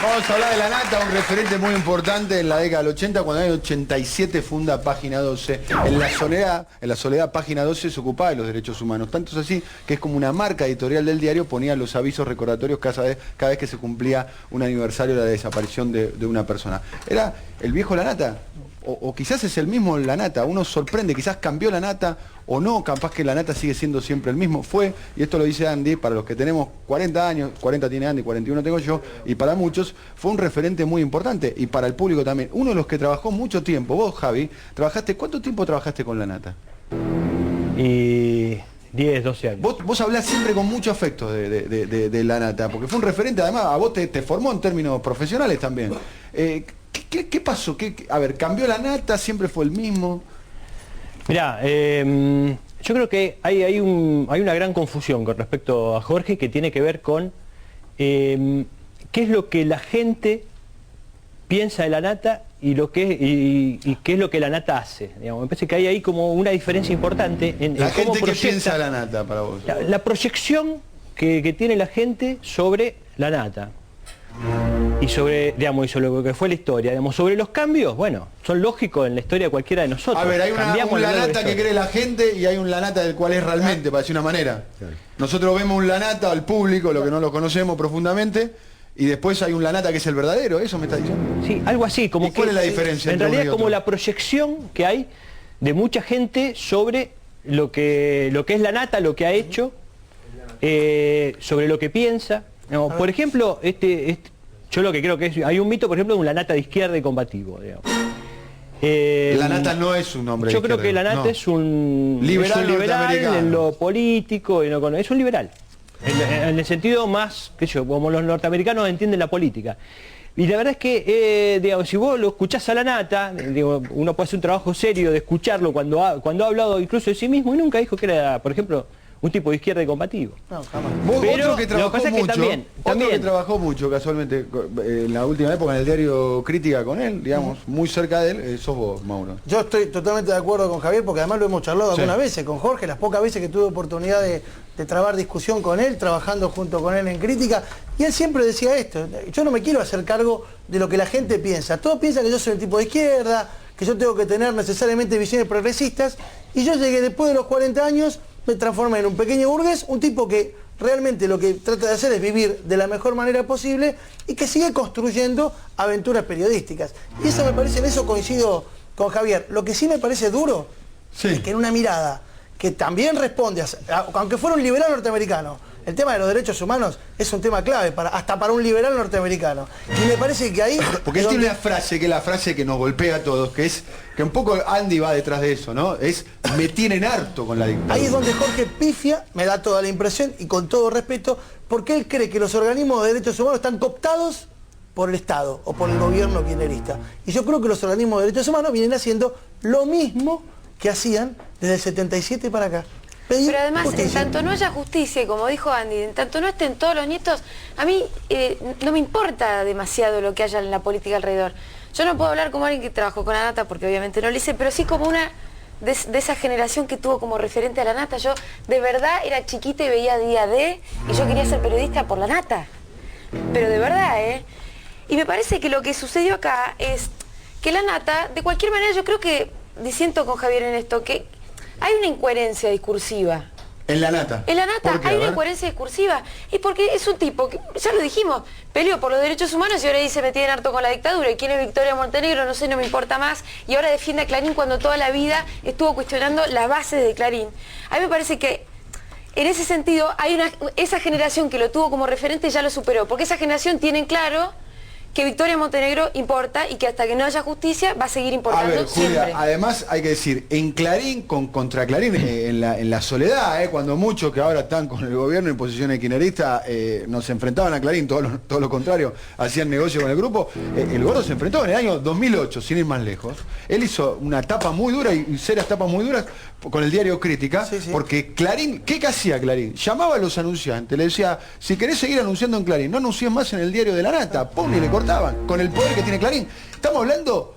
Vamos a hablar de La Nata, un referente muy importante en la década del 80, cuando en el 87 funda Página 12. En la soledad Página 12 se ocupaba de los derechos humanos. Tanto es así que es como una marca editorial del diario, ponía los avisos recordatorios cada vez que se cumplía un aniversario de la desaparición de una persona. ¿Era el viejo La Nata? O quizás es el mismo La Nata, uno sorprende, quizás cambió La Nata o no, capaz que La Nata sigue siendo siempre el mismo. Fue, y esto lo dice Andy, para los que tenemos 40 años, 40 tiene Andy, 41 tengo yo, y para muchos, fue un referente muy importante, y para el público también. Uno de los que trabajó mucho tiempo, vos Javi, ¿cuánto tiempo trabajaste con La Nata? Y 10, 12 años. Vos hablás siempre con mucho afecto de La Nata, porque fue un referente, además, a vos te formó en términos profesionales también. ¿Qué pasó? A ver, ¿cambió La Nata? ¿Siempre fue el mismo? Mirá, yo creo que hay una gran confusión con respecto a Jorge, que tiene que ver con qué es lo que la gente piensa de La Nata y qué es lo que La Nata hace. Digamos, me parece que hay ahí como una diferencia importante en la cómo gente que piensa de La Nata para vos. La proyección que tiene la gente sobre La Nata. Y sobre lo que fue la historia, sobre los cambios, bueno, son lógicos en la historia de cualquiera de nosotros. A ver, hay un La Nata que cree la gente y hay un La Nata del cual es realmente, para decir una manera. Nosotros vemos un La Nata al público, lo que no lo conocemos profundamente, y después hay un La Nata que es el verdadero, ¿eso me está diciendo? Sí, algo así, como ¿Y cuál es la diferencia? En realidad como la proyección que hay de mucha gente sobre lo que es La Nata, lo que ha hecho, sobre lo que piensa. No, por ejemplo, yo lo que creo que hay un mito, por ejemplo, de un La Nata de izquierda y combativo. La Nata no es un hombre yo creo que La Nata es un liberal en lo político, es un liberal. En el sentido más, como los norteamericanos entienden la política. Y la verdad es que, si vos lo escuchás a La Nata, uno puede hacer un trabajo serio de escucharlo cuando ha hablado incluso de sí mismo y nunca dijo que era, por ejemplo, un tipo de izquierda y combativo. No, jamás. Otro que trabajó mucho, casualmente, en la última época en el diario Crítica con él, digamos, muy cerca de él, sos vos, Mauro. Yo estoy totalmente de acuerdo con Javier, porque además lo hemos charlado algunas veces con Jorge, las pocas veces que tuve oportunidad de trabar discusión con él, trabajando junto con él en Crítica, y él siempre decía esto: yo no me quiero hacer cargo de lo que la gente piensa. Todos piensan que yo soy el tipo de izquierda, que yo tengo que tener necesariamente visiones progresistas, y yo llegué después de los 40 años, me transformé en un pequeño burgués, un tipo que realmente lo que trata de hacer es vivir de la mejor manera posible y que sigue construyendo aventuras periodísticas. Y eso me parece, en eso coincido con Javier. Lo que sí me parece duro es que en una mirada que también responde, aunque fuera un liberal norteamericano, el tema de los derechos humanos es un tema clave hasta para un liberal norteamericano. Y me parece que ahí... Porque él tiene una frase, que es la frase que nos golpea a todos, que es que un poco Andy va detrás de eso, ¿no? Es, me tienen harto con la dictadura. Ahí es donde Jorge pifia, me da toda la impresión, y con todo respeto, porque él cree que los organismos de derechos humanos están cooptados por el Estado o por el gobierno kirchnerista. Y yo creo que los organismos de derechos humanos vienen haciendo lo mismo que hacían desde el 77 para acá. Pero además, justicia. en tanto no haya justicia, como dijo Andy, en tanto no estén todos los nietos, a mí no me importa demasiado lo que haya en la política alrededor. Yo no puedo hablar como alguien que trabajó con La Nata, porque obviamente no lo hice, pero sí como una de esa generación que tuvo como referente a La Nata. Yo de verdad era chiquita y veía Día D, y yo quería ser periodista por La Nata. Pero de verdad, Y me parece que lo que sucedió acá es que La Nata, de cualquier manera, yo creo que, disiento con Javier en esto, que hay una incoherencia discursiva. En La Nata. En La Nata hay una incoherencia discursiva. Y porque es un tipo que, ya lo dijimos, peleó por los derechos humanos y ahora dice me tienen harto con la dictadura. ¿Y quién es Victoria Montenegro? No sé, no me importa más. Y ahora defiende a Clarín cuando toda la vida estuvo cuestionando las bases de Clarín. A mí me parece que en ese sentido esa generación que lo tuvo como referente ya lo superó. Porque esa generación tiene claro que Victoria Montenegro importa y que hasta que no haya justicia va a seguir importando. A ver, Julia, siempre. Además hay que decir, en Clarín, contra Clarín, en la soledad, cuando muchos que ahora están con el gobierno en posiciones kirchneristas nos enfrentaban a Clarín, todo lo contrario, hacían negocio con el grupo, el Gordo se enfrentó en el año 2008, sin ir más lejos. Él hizo una tapa muy dura y serias tapas muy duras con el diario Crítica, porque Clarín, ¿qué hacía Clarín? Llamaba a los anunciantes, le decía, si querés seguir anunciando en Clarín, no anuncies más en el diario de La Nata, pum, y le cortaban, con el poder que tiene Clarín. Estamos hablando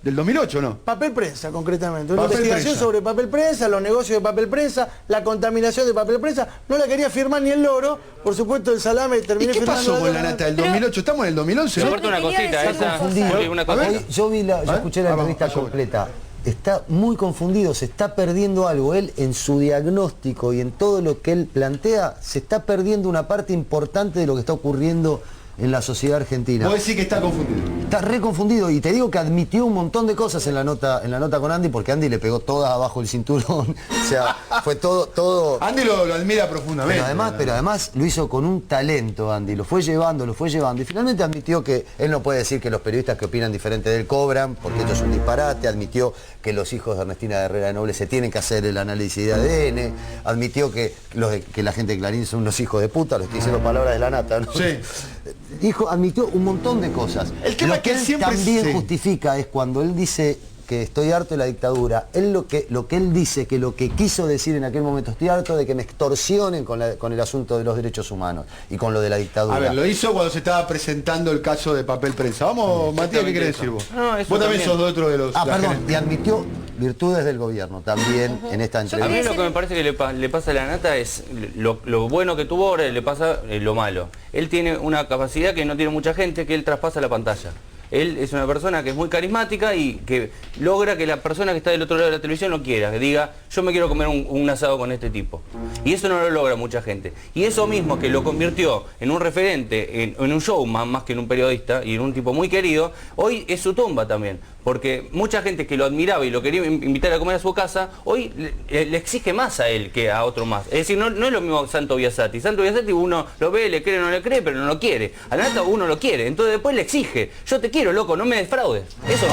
del 2008, ¿no? Papel prensa, concretamente. Una Papel investigación prensa. sobre papel prensa, los negocios de papel prensa, la contaminación de papel prensa. No la quería firmar ni el loro. Por supuesto, el salame ¿Y terminé qué firmando. pasó con la nata del 2008? Estamos en el 2011, Me ¿no? aporta una Yo te quería cosita, decir una cosa. Juli, una cosa. ver. Yo escuché la entrevista completa. Está muy confundido, se está perdiendo algo. Él en su diagnóstico y en todo lo que él plantea, se está perdiendo una parte importante de lo que está ocurriendo en la sociedad argentina. Vos decís que está confundido. Está re confundido y te digo que admitió un montón de cosas en la nota con Andy, porque Andy le pegó todas abajo el cinturón. O sea, fue todo. Andy lo admira profundamente. Pero además lo hizo con un talento, Andy, lo fue llevando y finalmente admitió que él no puede decir que los periodistas que opinan diferente de él cobran, porque esto es un disparate, admitió que los hijos de Ernestina Herrera de Noble se tienen que hacer el análisis de ADN, admitió que la gente de Clarín son unos hijos de puta, los que hicieron palabras de la nata, ¿no? Sí. Admitió un montón de cosas. El tema Lo es que que él siempre también sí. justifica es cuando él dice que estoy harto de la dictadura, él lo que él dice, que lo que quiso decir en aquel momento, estoy harto de que me extorsionen con el asunto de los derechos humanos y con lo de la dictadura. A ver, lo hizo cuando se estaba presentando el caso de papel prensa. Vamos, Matías, ¿qué querés decir vos? No, eso vos también también. sos de otro de los... Perdón, y admitió virtudes del gobierno también en esta A mí entrevista. lo que me parece que le pasa a la nata es lo bueno que tuvo, ahora le pasa lo malo. Él tiene una capacidad que no tiene mucha gente, que él traspasa la pantalla. Él es una persona que es muy carismática y que logra que la persona que está del otro lado de la televisión lo quiera, que diga, yo me quiero comer un asado con este tipo. Y eso no lo logra mucha gente. Y eso mismo que lo convirtió en un referente, en un showman más que en un periodista y en un tipo muy querido, hoy es su tumba también. Porque mucha gente que lo admiraba y lo quería invitar a comer a su casa, hoy le exige más a él que a otro más. Es decir, no es lo mismo Santo Biasati. Santo Biasati uno lo ve, le cree, no le cree, pero no lo quiere. A la nata uno lo quiere, entonces después le exige. Yo te quiero, loco, no me defraudes. Eso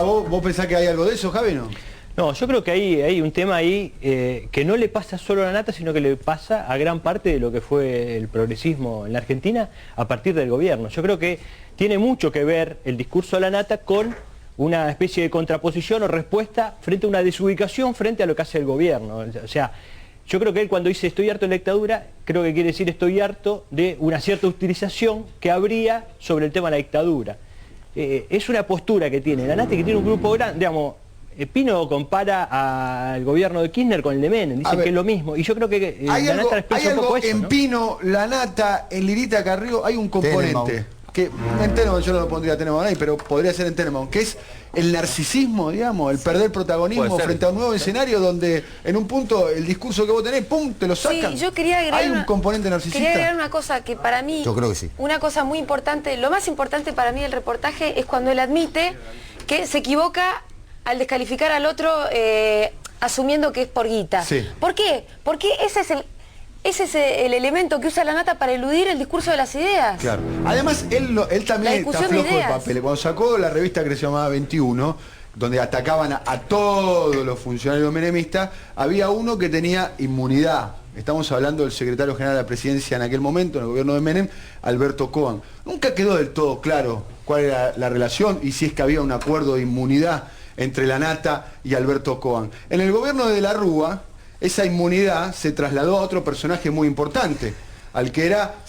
¿Vos pensás que hay algo de eso, Javi, no? No, yo creo que hay un tema ahí que no le pasa solo a la nata, sino que le pasa a gran parte de lo que fue el progresismo en la Argentina a partir del gobierno. Yo creo que tiene mucho que ver el discurso de la nata con una especie de contraposición o respuesta frente a una desubicación frente a lo que hace el gobierno. O sea, yo creo que él cuando dice estoy harto de la dictadura, creo que quiere decir estoy harto de una cierta utilización que habría sobre el tema de la dictadura. Es una postura que tiene la nata, que tiene un grupo grande, digamos. Pino compara al gobierno de Kirchner con el de Menem, dice que es lo mismo, y yo creo que Hay la algo, nata expresa hay un poco algo eso, en ¿no? Pino, la nata, en Lirita Carrió, hay un componente que en Tenenbaum yo no lo pondría a Tenenbaum ahí, pero podría ser en Tenenbaum, que es el narcisismo, digamos, el perder protagonismo frente a un nuevo escenario donde en un punto el discurso que vos tenés, pum, te lo sacan. Sí, yo quería agregar ¿Hay un componente narcisista? Quería agregar una cosa que para mí, Yo creo que sí. una cosa muy importante, lo más importante para mí del reportaje es cuando él admite que se equivoca al descalificar al otro asumiendo que es por guita. Sí. ¿Por qué? Porque ese es el elemento que usa la nata para eludir el discurso de las ideas. Claro. Además, él La también está discusión de flojo de ideas. papeles. Cuando sacó la revista que se llamaba 21, donde atacaban a todos los funcionarios menemistas, había uno que tenía inmunidad. Estamos hablando del secretario general de la presidencia en aquel momento, en el gobierno de Menem, Alberto Coan. Nunca quedó del todo claro cuál era la relación y si es que había un acuerdo de inmunidad entre la nata y Alberto Coan. En el gobierno de la Rúa, esa inmunidad se trasladó a otro personaje muy importante, al que era el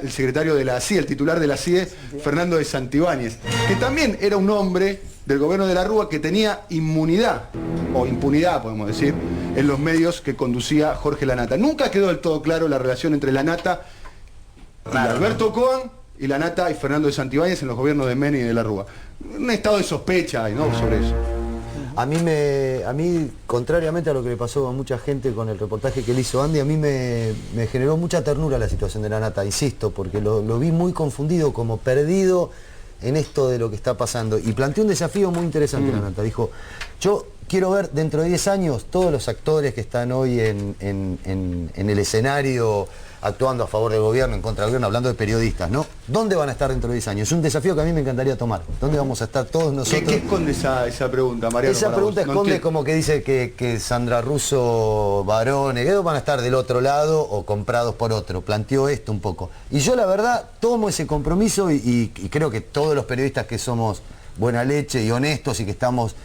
secretario de la CIE, el titular de la CIE, Fernando de Santibáñez, que también era un hombre del gobierno de la Rúa que tenía inmunidad, o impunidad podemos decir, en los medios que conducía Jorge Lanata. Nunca quedó del todo claro la relación entre la nata y Alberto Coan, y la nata y Fernando de Santibáñez en los gobiernos de Menem y de la Rúa. Un estado de sospecha hay, ¿no?, sobre eso. A mí, contrariamente a lo que le pasó a mucha gente con el reportaje que le hizo Andy, a mí me generó mucha ternura la situación de la nata, insisto, porque lo vi muy confundido, como perdido en esto de lo que está pasando. Y planteó un desafío muy interesante la nata. Dijo, yo quiero ver dentro de 10 años todos los actores que están hoy en el escenario actuando a favor del gobierno, en contra del gobierno, hablando de periodistas, ¿no? ¿Dónde van a estar dentro de 10 años? Es un desafío que a mí me encantaría tomar. ¿Dónde vamos a estar todos nosotros? ¿Qué esconde esa pregunta, Mariano? Esa pregunta esconde como que dice que Sandra Russo, varones, que van a estar del otro lado o comprados por otro. Planteó esto un poco. Y yo la verdad tomo ese compromiso y creo que todos los periodistas que somos buena leche y honestos y que estamos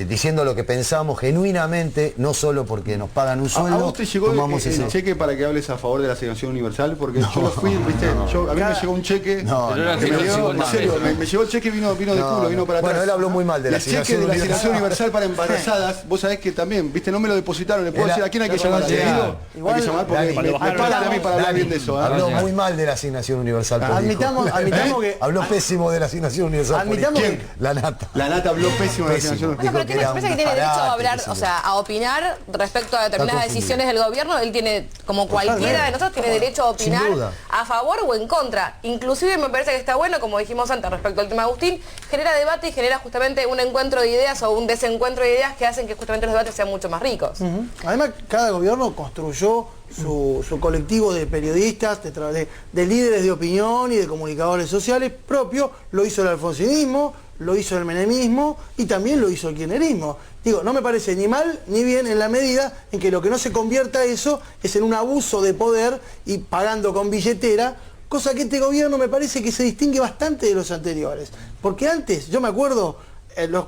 diciendo lo que pensamos genuinamente, no solo porque nos pagan un sueldo. ¿A vos te llegó el cheque para que hables a favor de la asignación universal? Porque yo lo fui, viste, a mí me llegó un cheque, me llegó el cheque, vino de culo, vino para atrás. Bueno, él habló muy mal de la asignación universal. El cheque de la asignación universal para embarazadas, vos sabés que también, viste, no me lo depositaron, le puedo decir a quién hay que llamar. Hay que llamar porque me pagan a mí para hablar bien de eso. Habló muy mal de la asignación universal. Admitamos que... Habló pésimo de la asignación universal. Admitamos que... La Nata. La Nata habló pésimo de la asignación universal. Bueno, pero me parece que tiene derecho a hablar, o sea, a opinar respecto a determinadas decisiones del gobierno. Él tiene, como cualquiera de nosotros, tiene derecho a opinar a favor o en contra. Inclusive me parece que está bueno, como dijimos antes respecto al tema de Agustín, genera debate y genera justamente un encuentro de ideas o un desencuentro de ideas que hacen que justamente los debates sean mucho más ricos. Además, cada gobierno construyó su colectivo de periodistas, de líderes de opinión y de comunicadores sociales propio. Lo hizo el alfonsinismo, lo hizo el menemismo y también lo hizo el kirchnerismo. Digo, no me parece ni mal ni bien en la medida en que lo que no se convierta eso es en un abuso de poder y pagando con billetera, cosa que este gobierno me parece que se distingue bastante de los anteriores. Porque antes, yo me acuerdo,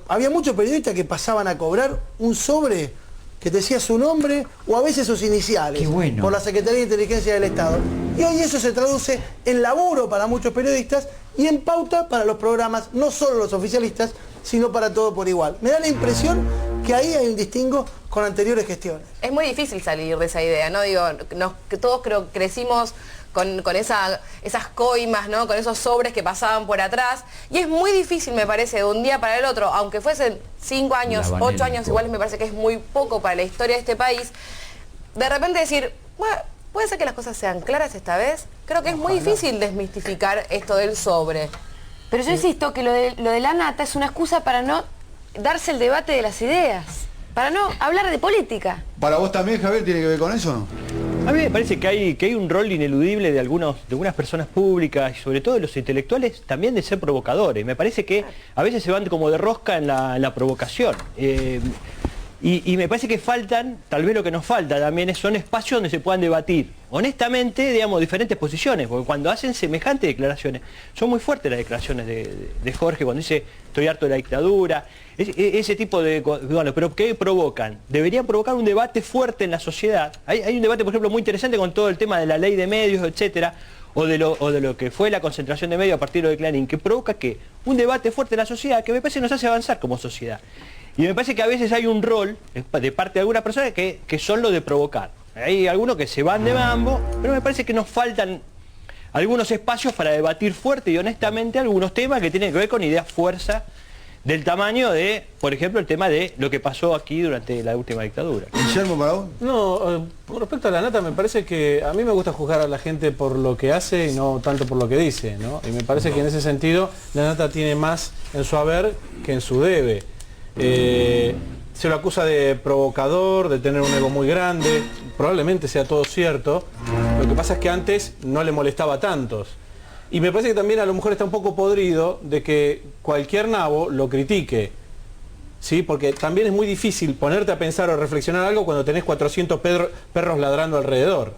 había muchos periodistas que pasaban a cobrar un sobre que decía su nombre o a veces sus iniciales por la Secretaría de Inteligencia del Estado. Y hoy eso se traduce en laburo para muchos periodistas y en pauta para los programas, no solo los oficialistas, sino para todo por igual. Me da la impresión que ahí hay un distingo con anteriores gestiones. Es muy difícil salir de esa idea, ¿no? Digo, que todos crecimos con esas coimas, ¿no? Con esos sobres que pasaban por atrás. Y es muy difícil, me parece, de un día para el otro, aunque fuesen 5 años, 8 años, igual me parece que es muy poco para la historia de este país, de repente decir, bueno, ¿puede ser que las cosas sean claras esta vez? Creo que es muy difícil desmistificar esto del sobre. Pero yo insisto que lo de la Nata es una excusa para no darse el debate de las ideas, para no hablar de política. ¿Para vos también, Javier, tiene que ver con eso o no? A mí me parece que hay un rol ineludible de algunas personas públicas y sobre todo de los intelectuales también de ser provocadores. Me parece que a veces se van como de rosca en la provocación. Y me parece que faltan, tal vez lo que nos falta también son espacios donde se puedan debatir honestamente, digamos, diferentes posiciones, porque cuando hacen semejantes declaraciones, son muy fuertes las declaraciones de Jorge cuando dice estoy harto de la dictadura, ese tipo de... Bueno, pero ¿qué provocan? Deberían provocar un debate fuerte en la sociedad. Hay un debate, por ejemplo, muy interesante con todo el tema de la ley de medios, etcétera, o de lo que fue la concentración de medios a partir de Clarín, que provoca que un debate fuerte en la sociedad que me parece nos hace avanzar como sociedad. Y me parece que a veces hay un rol de parte de algunas personas que son lo de provocar. Hay algunos que se van de mambo, pero me parece que nos faltan algunos espacios para debatir fuerte y honestamente algunos temas que tienen que ver con ideas fuerza del tamaño de, por ejemplo, el tema de lo que pasó aquí durante la última dictadura. Guillermo, ¿para vos? No, con respecto a la Nata, me parece que a mí me gusta juzgar a la gente por lo que hace y no tanto por lo que dice, ¿no? Y me parece que en ese sentido la Nata tiene más en su haber que en su debe. Se lo acusa de provocador, de tener un ego muy grande, probablemente sea todo cierto, lo que pasa es que antes no le molestaba a tantos. Y me parece que también a lo mejor está un poco podrido de que cualquier nabo lo critique, ¿sí? Porque también es muy difícil ponerte a pensar o reflexionar algo cuando tenés 400 perros ladrando alrededor.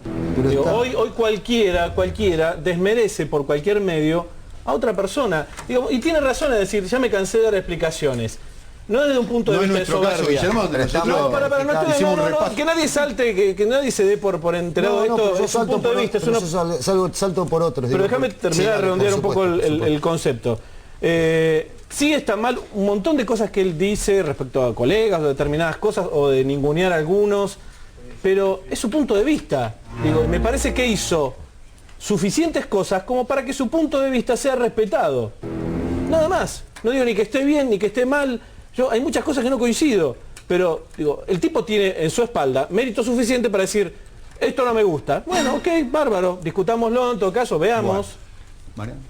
Digo, hoy cualquiera desmerece por cualquier medio a otra persona. Digo, y tiene razón en decir, ya me cansé de dar explicaciones. No desde un punto de vista de soberbia. Que nadie salte, que nadie se dé por enterado de esto. Es un punto de vista. Salto por otros. Pero déjame terminar de redondear un poco el concepto. Sí está mal un montón de cosas que él dice respecto a colegas o determinadas cosas o de ningunear a algunos, pero es su punto de vista. Digo, me parece que hizo suficientes cosas como para que su punto de vista sea respetado. Nada más. No digo ni que esté bien ni que esté mal. Hay muchas cosas que no coincido, pero digo, el tipo tiene en su espalda mérito suficiente para decir, esto no me gusta. Bueno, ok, bárbaro, discutámoslo en todo caso, veamos. Mariano.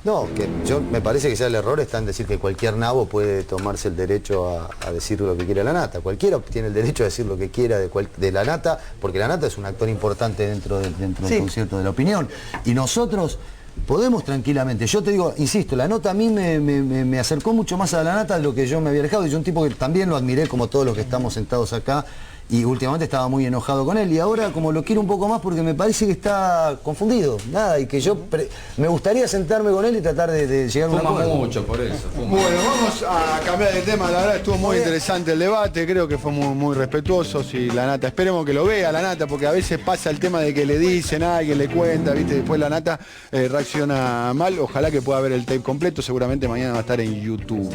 No, que yo me parece que sea el error está en decir que cualquier nabo puede tomarse el derecho a decir lo que quiera la Nata. Cualquiera tiene el derecho a decir lo que quiera de la Nata, porque la Nata es un actor importante dentro del concierto de la opinión. Y nosotros podemos tranquilamente, yo te digo, insisto, la nota a mí me acercó mucho más a la Nata de lo que yo me había alejado, y yo un tipo que también lo admiré como todos los que estamos sentados acá, y últimamente estaba muy enojado con él y ahora como lo quiero un poco más porque me parece que está confundido, nada, y que yo me gustaría sentarme con él y tratar de llegar a un acuerdo. Mucho por eso. Bueno, vamos a cambiar de tema, la verdad estuvo muy interesante el debate, creo que fue muy respetuoso, y la Nata, esperemos que lo vea la Nata, porque a veces pasa el tema de que le dicen a alguien, le cuenta, viste, después la Nata reacciona mal, ojalá que pueda ver el tape completo, seguramente mañana va a estar en YouTube.